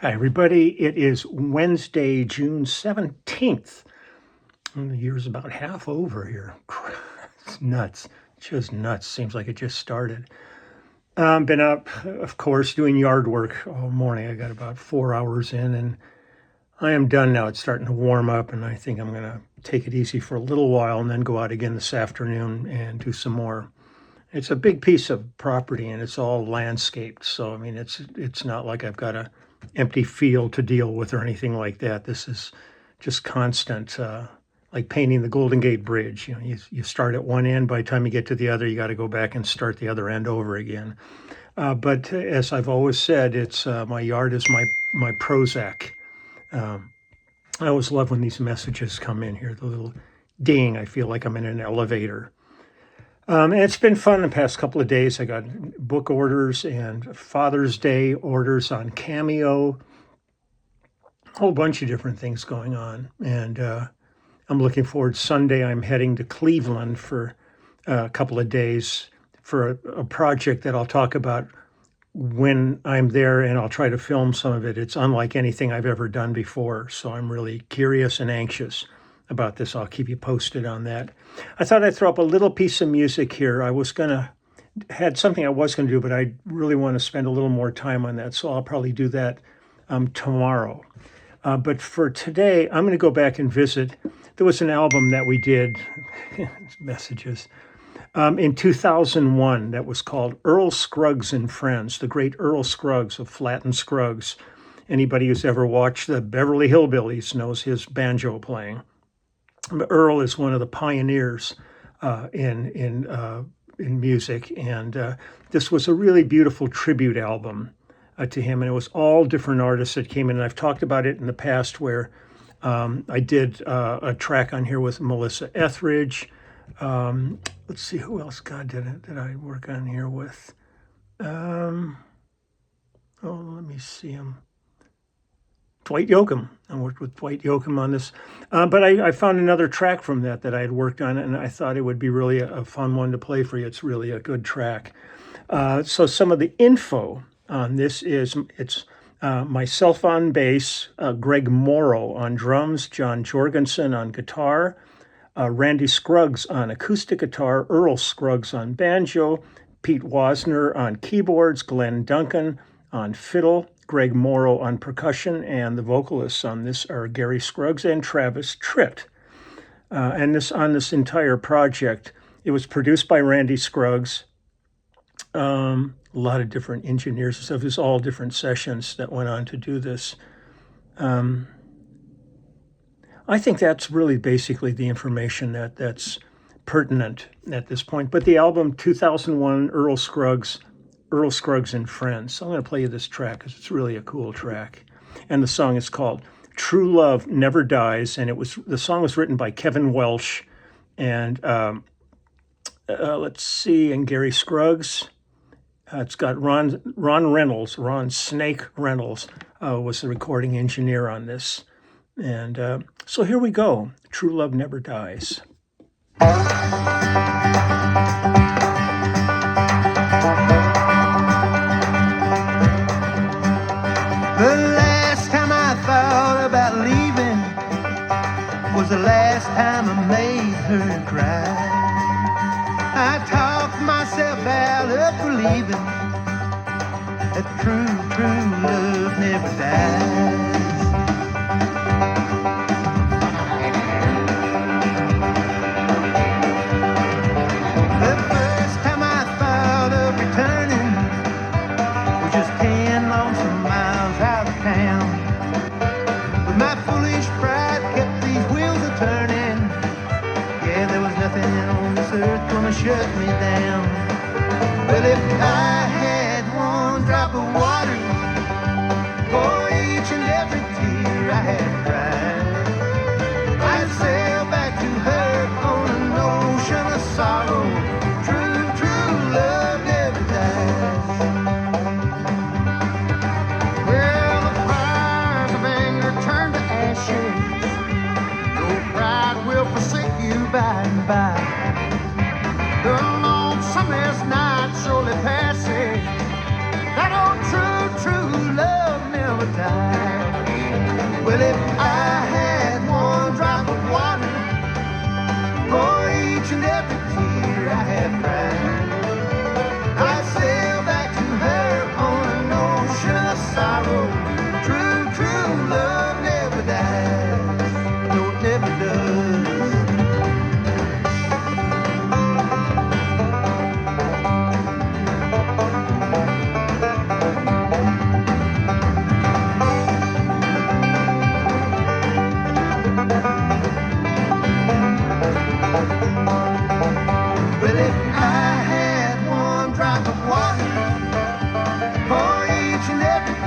Hi, everybody. It is Wednesday, June 17th. And the year's about half over here. It's nuts. Just nuts. Seems like it just started. Been up, of course, doing yard work all morning. I got about 4 hours in, and I am done now. It's starting to warm up, and I think I'm going to take it easy for a little while and then go out again this afternoon and do some more. It's a big piece of property, and it's all landscaped. So, I mean, it's not like I've got a empty field to deal with or anything like that. This is just constant, like painting the Golden Gate Bridge. You know, you start at one end. By the time you get to the other, you got to go back and start the other end over again. But as I've always said, it's my yard is my Prozac. I always love when these messages come in here. The little ding. I feel like I'm in an elevator. And it's been fun the past couple of days. I got book orders and Father's Day orders on Cameo, a whole bunch of different things going on. And I'm looking forward. Sunday, I'm heading to Cleveland for a couple of days for a project that I'll talk about when I'm there, and I'll try to film some of it. It's unlike anything I've ever done before, so I'm really curious and anxious about this. I'll keep you posted on that. I thought I'd throw up a little piece of music here. Had something I was going to do, but I really want to spend a little more time on that, so I'll probably do that tomorrow. But for today, I'm going to go back and visit. There was an album that we did, messages, in 2001 that was called Earl Scruggs and Friends, the great Earl Scruggs of Flatt and Scruggs. Anybody who's ever watched the Beverly Hillbillies knows his banjo playing. Earl is one of the pioneers in music, and this was a really beautiful tribute album to him, and it was all different artists that came in. And I've talked about it in the past where I did a track on here with Melissa Etheridge. Let's see, who else, God, did I work on here with? Let me see him. Dwight Yoakam. I worked with Dwight Yoakam on this. But I found another track from that I had worked on, and I thought it would be really a fun one to play for you. It's really a good track. So some of the info on this it's myself on bass, Greg Morrow on drums, John Jorgensen on guitar, Randy Scruggs on acoustic guitar, Earl Scruggs on banjo, Pete Wasner on keyboards, Glenn Duncan on fiddle, Greg Morrow on percussion, and the vocalists on this are Gary Scruggs and Travis Tritt. And on this entire project, it was produced by Randy Scruggs. A lot of different engineers and stuff. It was all different sessions that went on to do this. I think that's really basically the information that's pertinent at this point. But the album 2001, Earl Scruggs and Friends. So I'm going to play you this track because it's really a cool track. And the song is called True Love Never Dies. And the song was written by Kevin Welsh and let's see, and Gary Scruggs. It's got Ron Snake Reynolds was the recording engineer on this. And so here we go. True Love Never Dies. The last time I made her cry. I talked myself out of believing that true love never dies. The first time I thought of returning was just 10 lonesome miles out of town. With my foolish pride kept these wheels turning. Yeah, there was nothing on this earth gonna shut me down. Well, if I had one drop of water for each and every tear I had cried, I'd sail back to her on an ocean of sorrow. True love never dies. Well, the fires of anger turn to ashes. Pride will forsake you by and by. The long summer's night surely passes.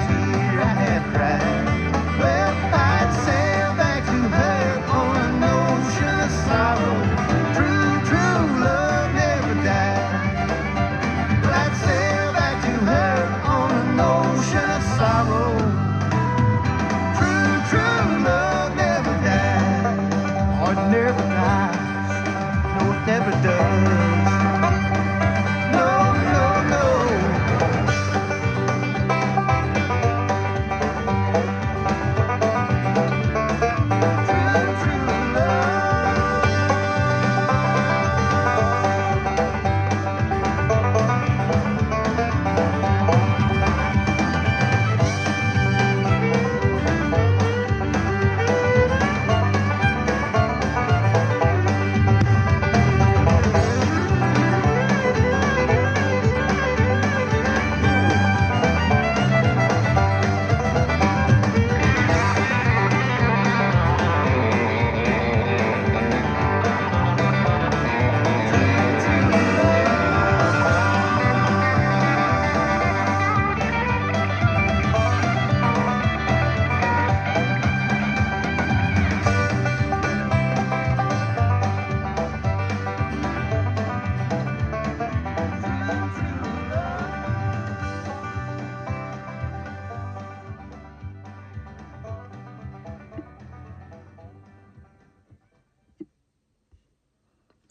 tear I have cried. Well, I'd sail back to her on an ocean of sorrow. True, true love never dies. But I'd sail back to her on an ocean of sorrow. True, true love never dies. Or it never dies. No, it never does. No, no, no. True, true love.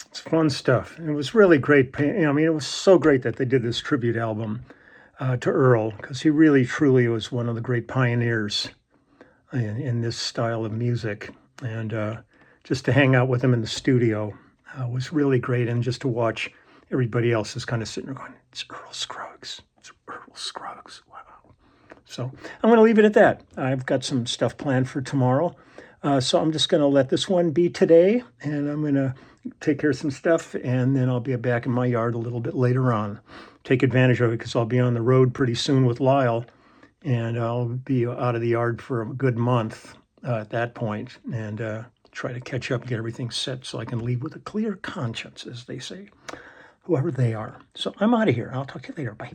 It's fun stuff. It was really great. I mean, it was so great that they did this tribute album to Earl, because he really, truly was one of the great pioneers in this style of music. And just to hang out with him in the studio was really great. And just to watch everybody else is kind of sitting there going, it's Earl Scruggs. It's Earl Scruggs. Wow. So I'm going to leave it at that. I've got some stuff planned for tomorrow. So I'm just going to let this one be today, and I'm going to take care of some stuff, and then I'll be back in my yard a little bit later on. Take advantage of it, because I'll be on the road pretty soon with Lyle, and I'll be out of the yard for a good month at that point, and try to catch up and get everything set so I can leave with a clear conscience, as they say, whoever they are. So I'm out of here. I'll talk to you later. Bye.